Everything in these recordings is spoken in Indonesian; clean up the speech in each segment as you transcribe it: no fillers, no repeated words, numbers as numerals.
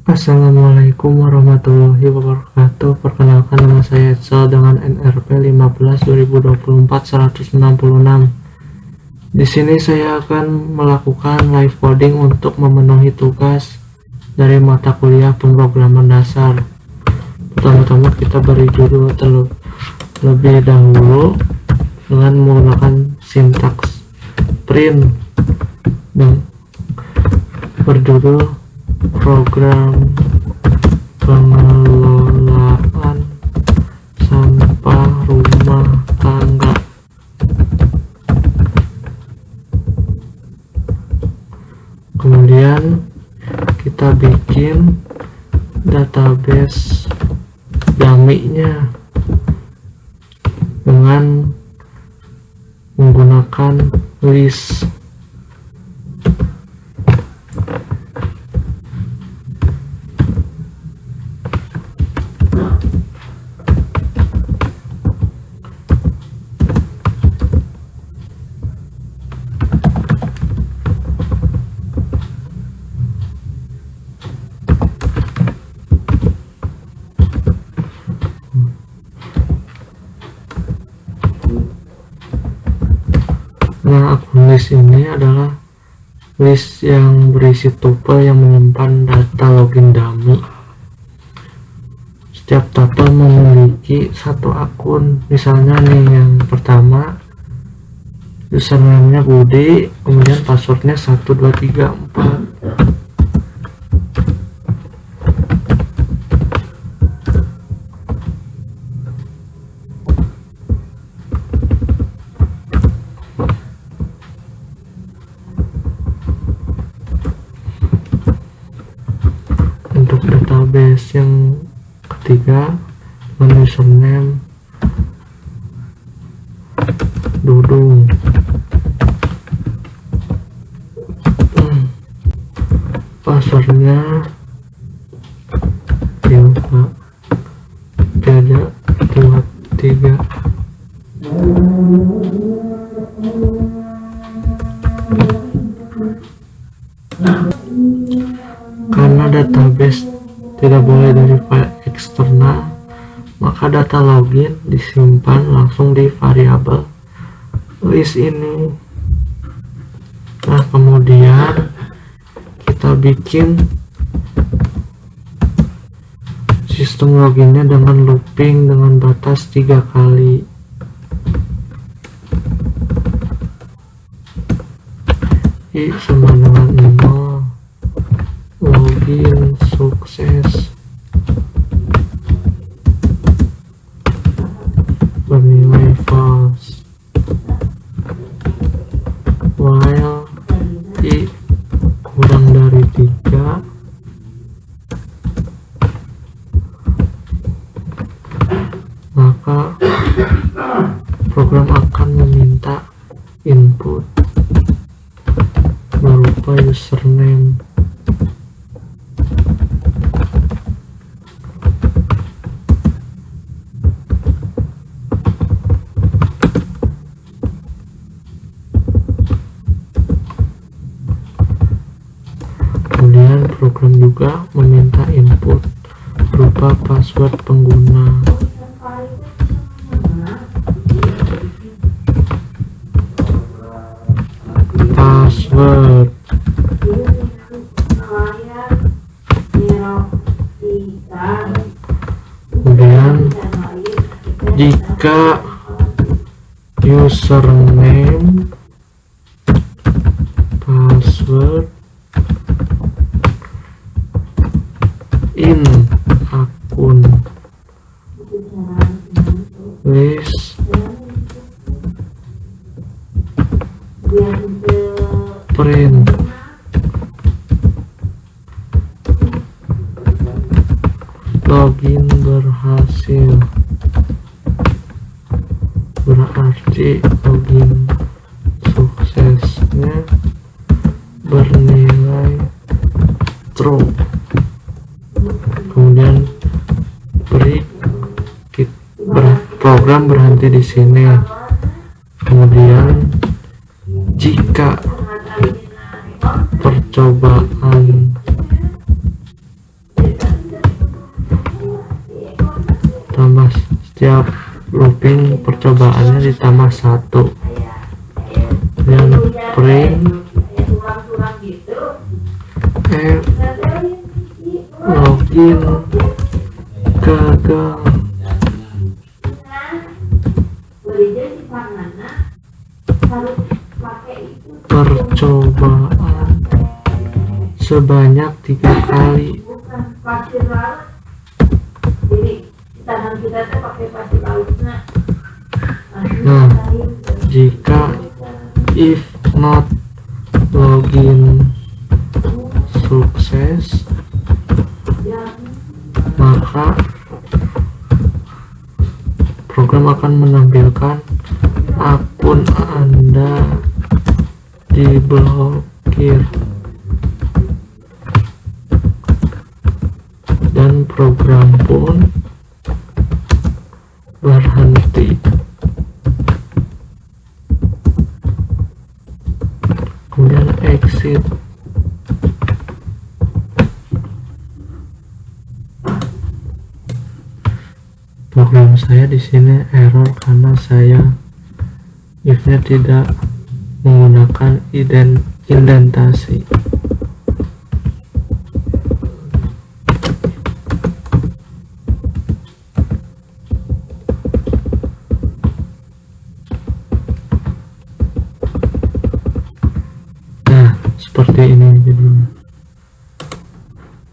Assalamualaikum warahmatullahi wabarakatuh. Perkenalkan, nama saya Edsel dengan NRP 15 2024 166. Di sini saya akan melakukan live coding untuk memenuhi tugas dari mata kuliah pemrograman dasar. Pertama-tama kita beri judul terlebih dahulu dengan menggunakan sintaks print dan berjudul program pengelolaan sampah rumah tangga. Kemudian kita bikin database dummy-nya dengan menggunakan list. Nah, akun list ini adalah list yang berisi tuple yang menyimpan data login dummy. Setiap tuple memiliki satu akun. Misalnya nih, yang pertama username-nya Budi, kemudian passwordnya 1234. Untuk database yang ketiga, username Dudung, passwordnya Yoga Jaja 23. Karena database tidak boleh dari file eksternal, maka data login disimpan langsung di variabel list ini. Nah, kemudian kita bikin sistem loginnya dengan looping dengan batas 3 kali. I sama dengan 0, login sukses, bernilai false, while I kurang dari 3, maka program akan meminta input berupa username. Kemudian program juga meminta input berupa password pengguna. Password. Kemudian jika username, password, in akun list print login berhasil, berarti login suksesnya bernilai true. Kemudian program berhenti di sini. Kemudian jika percobaan setiap looping percobaannya ditambah 1. Dan print login gagal, percobaan sebanyak 3 kali. Nah, jika if not login sukses, maka program akan menampilkan akun Anda diblokir dan program pun berhenti. Kemudian exit. Program saya di sini error karena saya if-nya tidak menggunakan indentasi. Nah, seperti ini jadinya.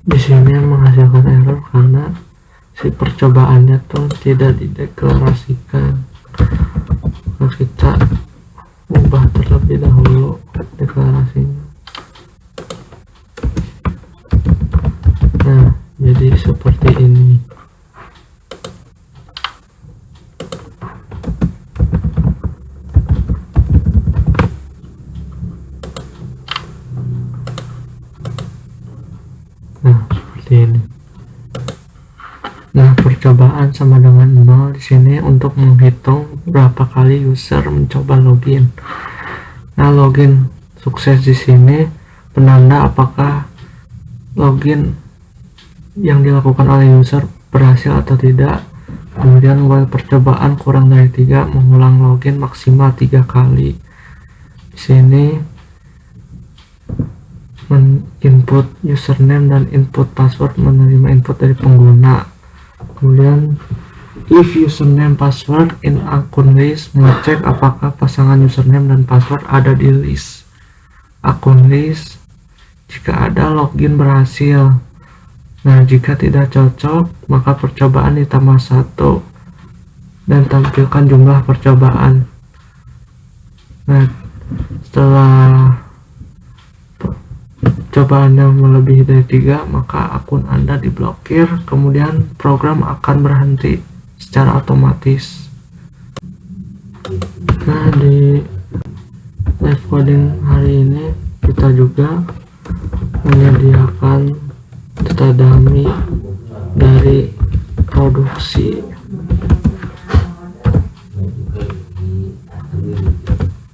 Di sini menghasilkan error karena si percobaannya tuh tidak dideklarasikan. Harus kita ubah terlebih dahulu deklarasinya. Nah, jadi seperti ini. Nah, seperti ini. Nah, percobaan sama dengan 0 di sini untuk menghitung berapa kali user mencoba login. Nah, login sukses di sini penanda apakah login yang dilakukan oleh user berhasil atau tidak. Kemudian while percobaan kurang dari 3, mengulang login maksimal 3 kali. Di sini input username dan input password, menerima input dari pengguna. Kemudian if username password in akun list, mengecek apakah pasangan username dan password ada di list akun list. Jika ada, login berhasil. Nah, jika tidak cocok, maka percobaan ditambah 1 dan tampilkan jumlah percobaan. Nah, setelah cobaannya melebihi dari 3, maka akun Anda diblokir, kemudian program akan berhenti secara otomatis. Nah, di live coding hari ini kita juga menyediakan data dummy dari produksi.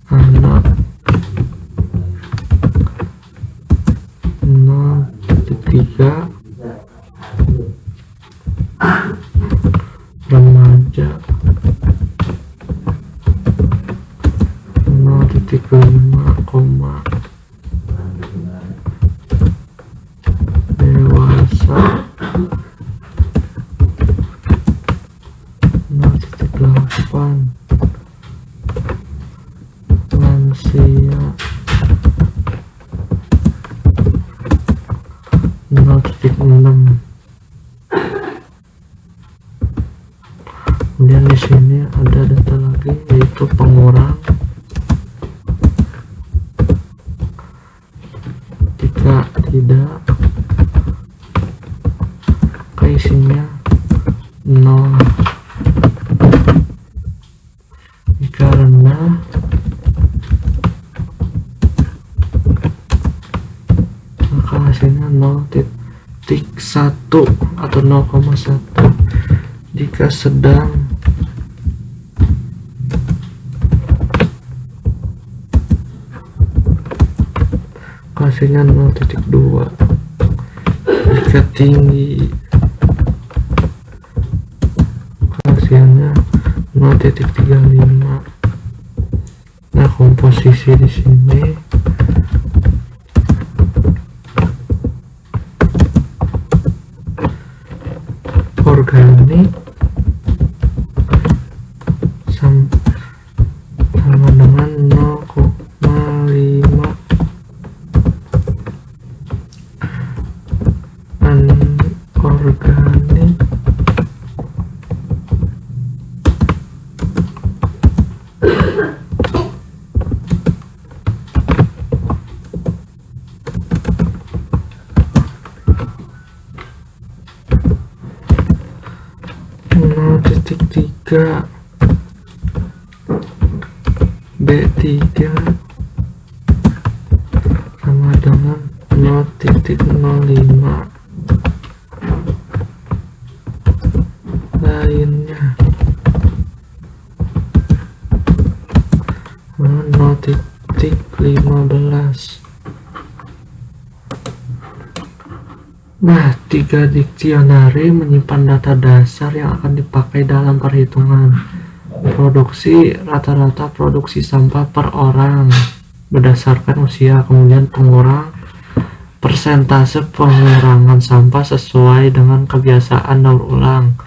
Anak 0.3, remaja 0.5, dewasa 0.8, lansia 0.6. Kemudian di sini ada data lagi, yaitu pengurang. Jika tidak, isinya 0. Jika rendah, maka hasilnya 0.1 atau 0,1. Jika sedang, hasilnya 0.2. Jika tinggi, hasilnya 0.35. Nah, komposisi di sini organik sama dengan 0,5 anorganik tiga B3 sama dengan 0.05 lainnya 0.15. Nah, 3 diksionari menyimpan data dasar yang akan dipakai dalam perhitungan produksi rata-rata produksi sampah per orang berdasarkan usia, kemudian pengurang persentase pengurangan sampah sesuai dengan kebiasaan daur ulang,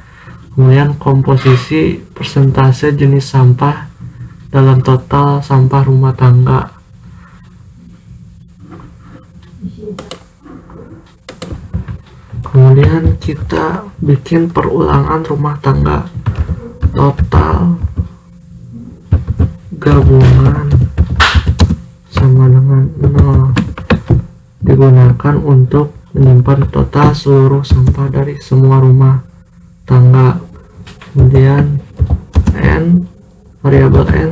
kemudian komposisi persentase jenis sampah dalam total sampah rumah tangga. Kemudian kita bikin perulangan rumah tangga total gabungan sama dengan 0 digunakan untuk menyimpan total seluruh sampah dari semua rumah tangga. Kemudian n, variabel n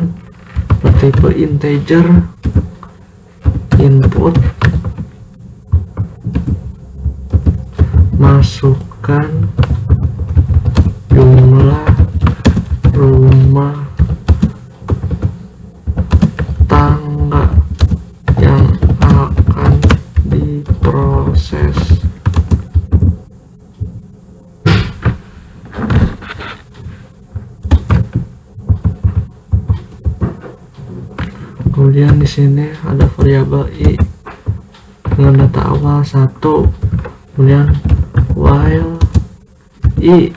bertipe integer, input masukkan jumlah rumah tangga yang akan diproses. Kemudian di sini ada variabel i dengan data awal 1, kemudian while i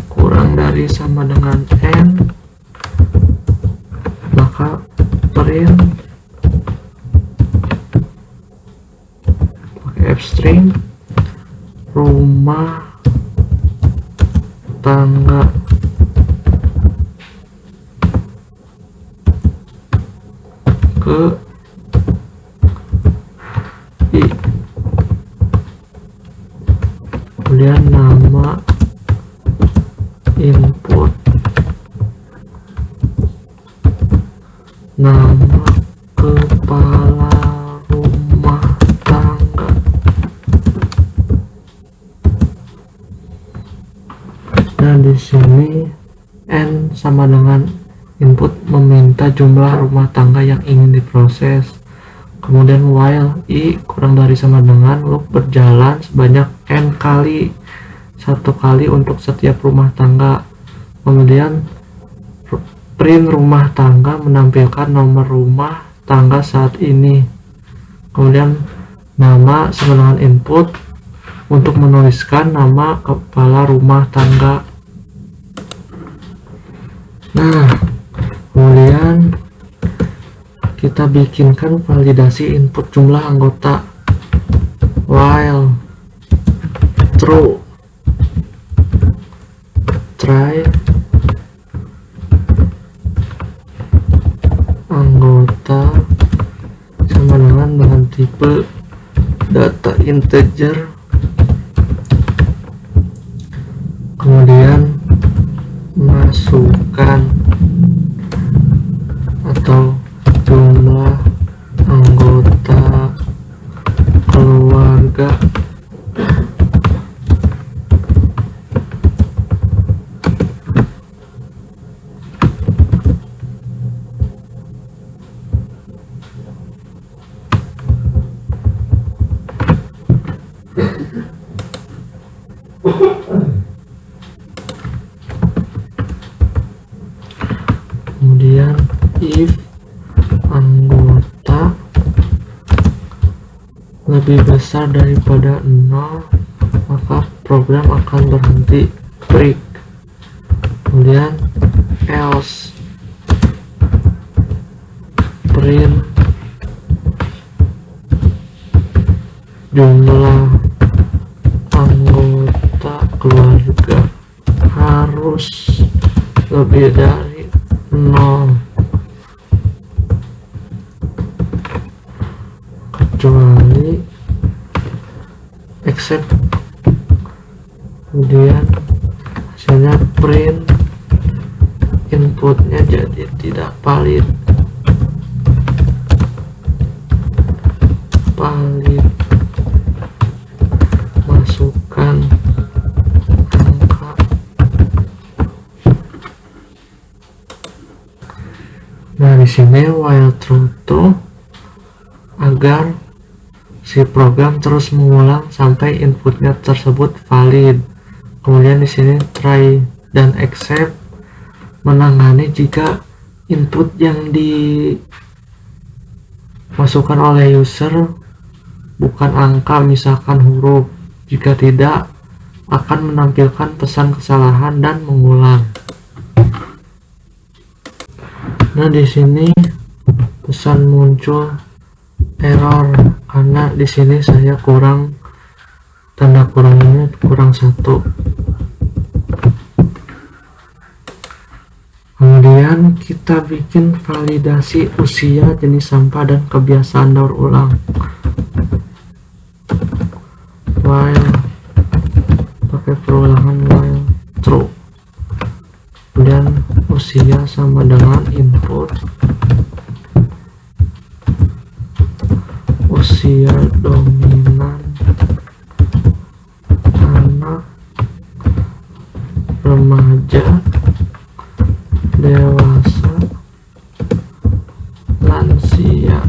kurang dari sama dengan n, maka print pakai f-string rumah tangga ke i, kemudian nama input, nama kepala rumah tangga, dan di sini n sama dengan input meminta jumlah rumah tangga yang ingin diproses. Kemudian while i kurang dari sama dengan loop berjalan sebanyak n kali, 1 kali untuk setiap rumah tangga. Kemudian print rumah tangga menampilkan nomor rumah tangga saat ini. Kemudian nama sama dengan input untuk menuliskan nama kepala rumah tangga. Nah, kemudian kita bikinkan validasi input jumlah anggota while true try anggota sama dengan tipe data integer, kemudian masukkan atau jumlah anggota keluarga lebih besar daripada 0, maka program akan berhenti, break. Kemudian else, print jumlah anggota keluarga harus lebih dari 0 kecuali except. Kemudian hasilnya print, inputnya jadi tidak valid, masukkan angka. Nah, di sini while true agar si program terus mengulang sampai inputnya tersebut valid. Kemudian di sini try dan except menangani jika input yang dimasukkan oleh user bukan angka, misalkan huruf. Jika tidak, akan menampilkan pesan kesalahan dan mengulang. Nah, di sini pesan muncul error karena di sini saya kurang, tanda kurangnya kurang 1. Kemudian kita bikin validasi usia, jenis sampah, dan kebiasaan daur ulang. While pakai perulangan while true. Kemudian usia sama dengan input usia dominan anak, remaja, dewasa, lansia.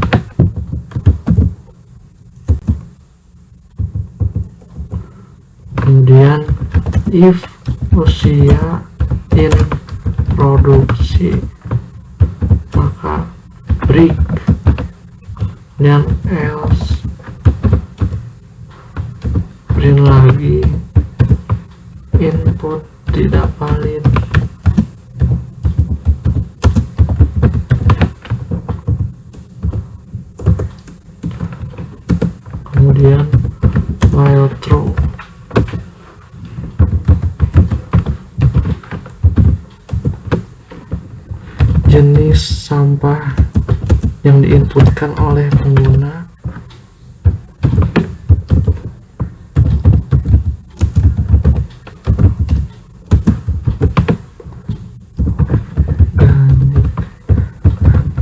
Kemudian if usia in produksi, maka break. Dan else print lagi, input tidak valid. Kemudian while true, jenis sampah yang diinputkan oleh pengguna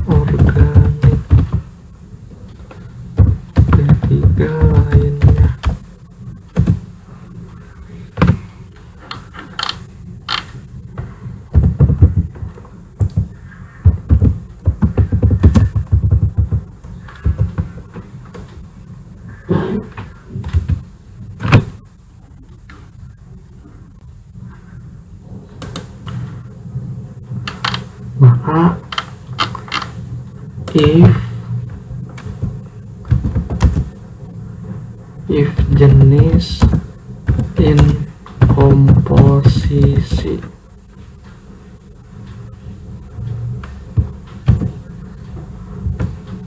organik, ketiga lainnya. Maka if jenis in komposisi,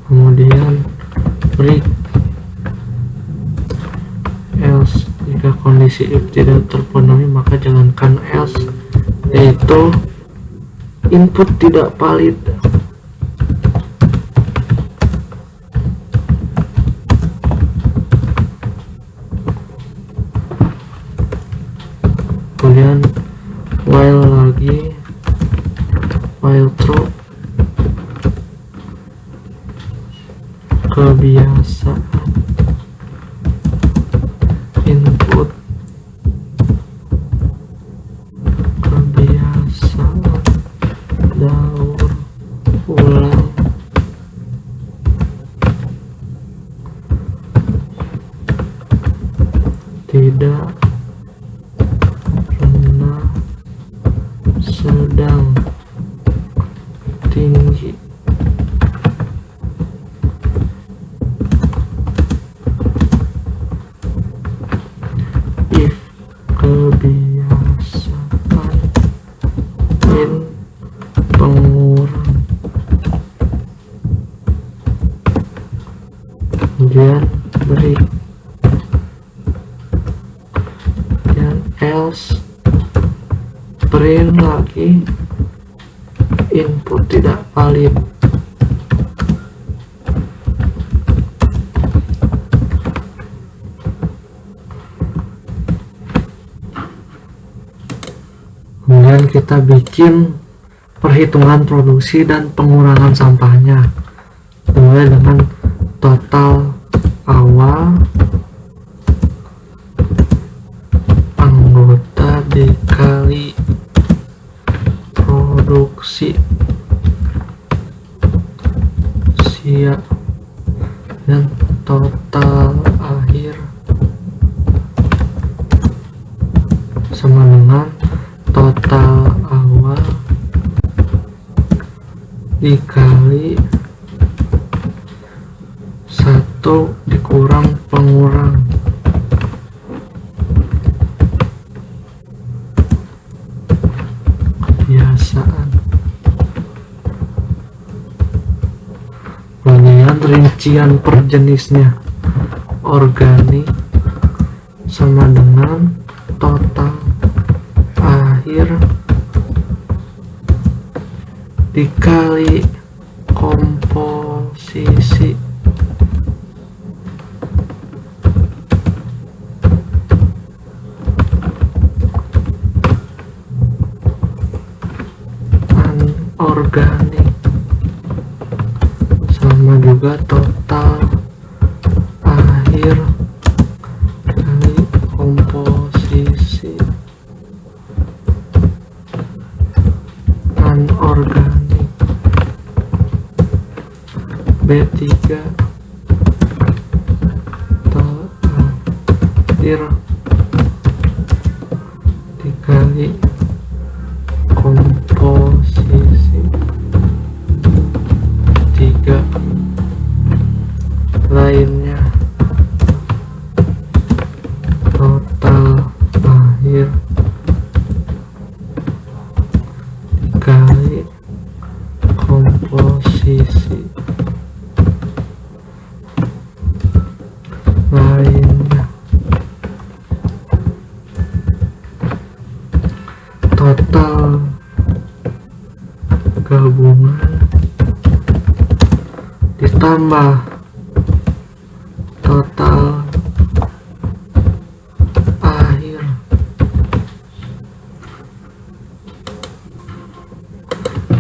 kemudian break. Else, jika kondisi if tidak terpenuhi maka jalankan else, yaitu input tidak valid. Kemudian while lagi, while true, kebiasaan, input kebiasaan daur ulang, tidak, rendah, sedang, tinggi. Kemudian, 1 2 3 4 if kebiasaan in pengurang, kemudian break, dan else print lagi input tidak valid. Kemudian kita bikin perhitungan produksi dan pengurangan sampahnya, mulai dengan total awal anggota dikali produksi siap, dan total akhir sama dengan total awal dikali 1 dikurang pengurang. Kebiasaan. Kemudian rincian per jenisnya, organik sama dengan total akhir dikali komposisi anorganik sama juga total akhir kali komposisi anorganik. B3 total akhir dikali komposisi 3 lainnya, total akhir dikali komposisi lainnya, total gabungan ditambah total akhir.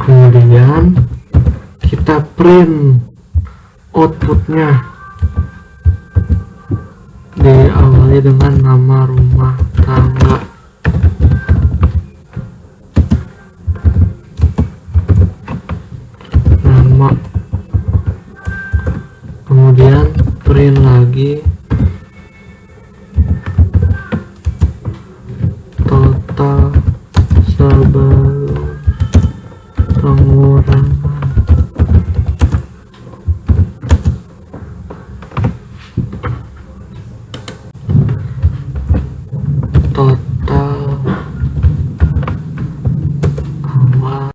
Kemudian kita print outputnya, diawali dengan nama rumah tangga, nama, kemudian print lagi total sebelum pengurangan, total awal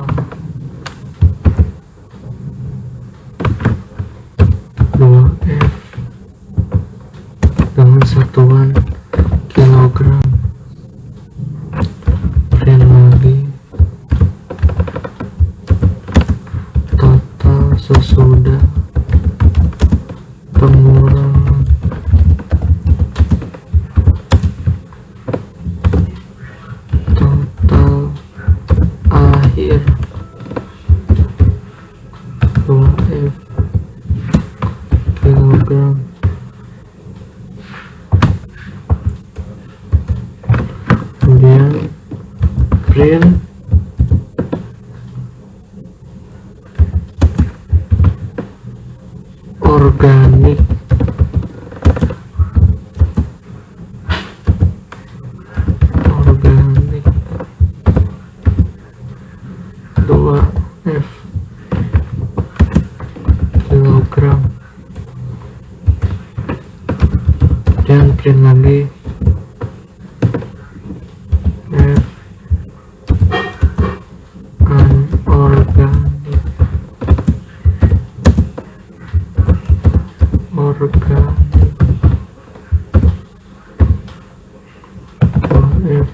dua F dengan satuan kilogram, print lagi total sesudah pengurangan, total akhir 2F kilogram. Kemudian print organik, organik 2F kilogram, dan print lagi F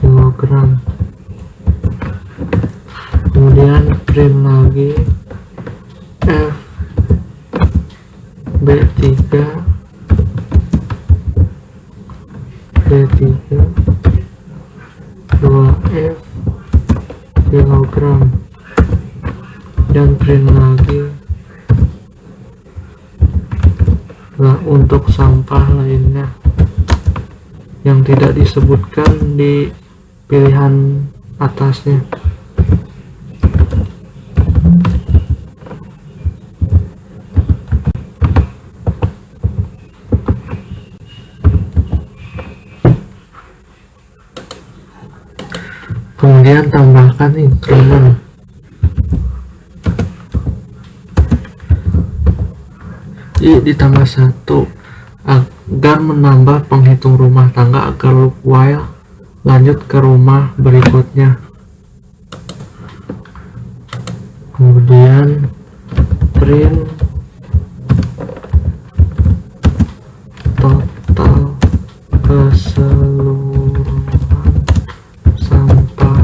kilogram. Kemudian print lagi F B3 2F kilogram, dan print lagi untuk sampah lainnya yang tidak disebutkan di pilihan atasnya. Kemudian tambahkan instrumen. I ditambah 1 agar menambah penghitung rumah tangga agar loop while lanjut ke rumah berikutnya. Kemudian print total keseluruhan sampah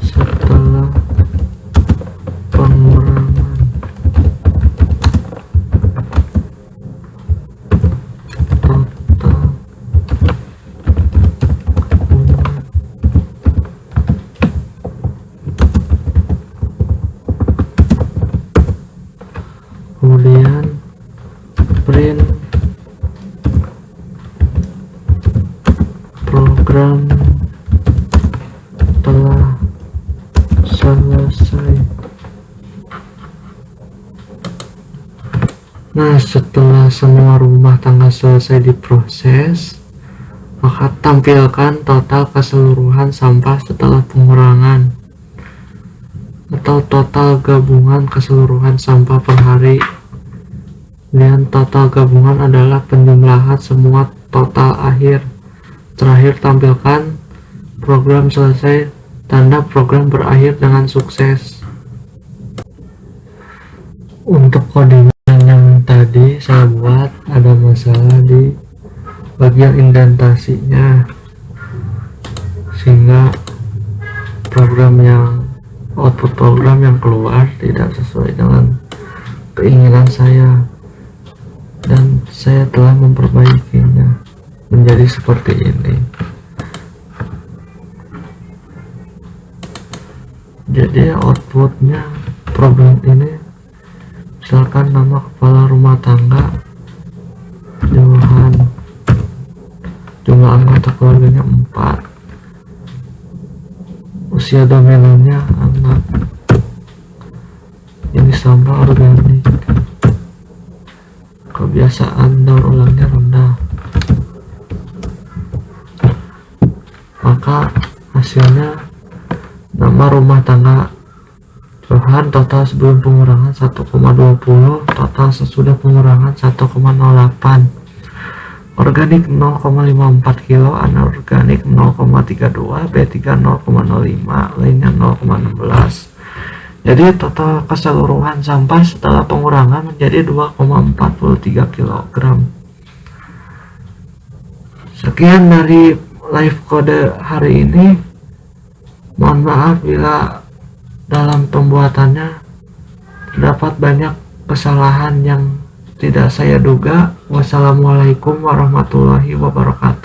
setelah pengurangan. Kemudian print program telah selesai. Nah, setelah semua rumah tangga selesai diproses, maka tampilkan total keseluruhan sampah setelah pengurangan atau total gabungan keseluruhan sampah per hari. Dan total gabungan adalah penjumlahan semua total akhir. Terakhir tampilkan program selesai, tanda program berakhir dengan sukses. Untuk kodenya yang tadi saya buat ada masalah di bagian indentasinya, sehingga output program yang keluar tidak sesuai dengan keinginan saya, dan saya telah memperbaikinya menjadi seperti ini. Jadi outputnya problem ini, misalkan nama kepala rumah tangga Johan, jumlah anggota keluarganya 4, usia dominannya anak, ini sampah organik, kebiasaan daur ulangnya rendah, maka hasilnya nama rumah tangga Johan total sebelum pengurangan 1,20, total sesudah pengurangan 1,08, organik 0,54 kilo, anorganik 0,32, B3 0,05, lainnya 0,16. Jadi total keseluruhan sampah setelah pengurangan menjadi 2,43 kg. Sekian dari live code hari ini. Mohon maaf bila dalam pembuatannya terdapat banyak kesalahan yang tidak saya duga. Wassalamualaikum warahmatullahi wabarakatuh.